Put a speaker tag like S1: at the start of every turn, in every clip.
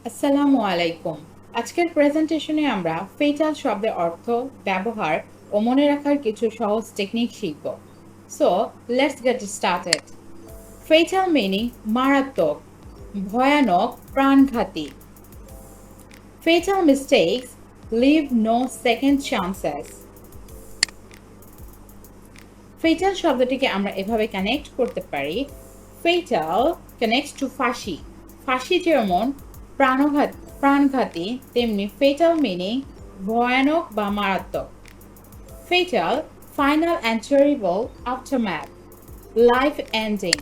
S1: আসসালামু আলাইকুম। আজকের প্রেজেন্টেশনে আমরা ফেটাল শব্দের অর্থ, ব্যবহার ও মনে রাখার কিছু সহজ টেকনিক শিখব। So, let's get started. Fatal meaning মারাত্মক, ভয়ানক, প্রাণঘাতী। Fatal mistakes leave no second chances. Fatal শব্দটিকে আমরা এভাবে কানেক্ট করতে পারি। ফেটাল কানেক্টস টু ফাঁসি। ফাঁসি যেমন প্রাণঘাতী, তেমনি ফেটাল মিনিং ভয়ানক বা মারাত্মক। Fatal final and terrible aftermath, life ending.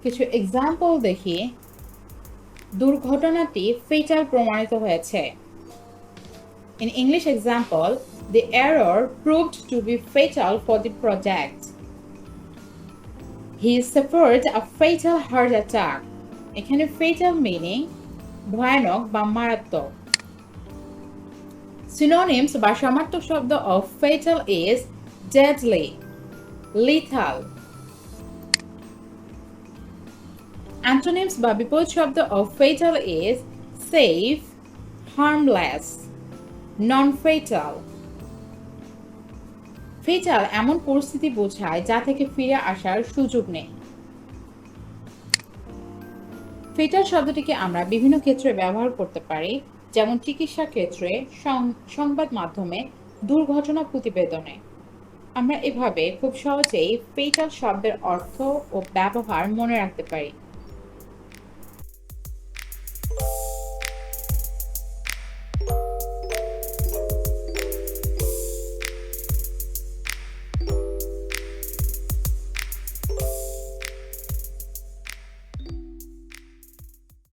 S1: কিছু এক্সাম্পল দেখি। দুর্ঘটনাটি ফেটাল প্রমাণিত হয়েছে। In English example, the error proved to be fatal for the project. He suffered a fatal heart attack. এখানে fatal meaning ভয়ানক বা মারাত্মক। Synonyms বা সমার্থক শব্দ of fatal is deadly, lethal. Antonyms বা বিপরীত শব্দ of fatal is safe, harmless, non-fatal. Fatal এমন পরিস্থিতি বোঝায় যা থেকে ফিরে আসার সুযোগ নেই। ফেটাল শব্দটিকে আমরা বিভিন্ন ক্ষেত্রে ব্যবহার করতে পারি, যেমন চিকিৎসা ক্ষেত্রে, সংবাদ মাধ্যমে, দুর্ঘটনা প্রতিবেদনে। আমরা এভাবে খুব সহজেই ফেটাল শব্দের অর্থ ও ব্যবহার মনে রাখতে পারি।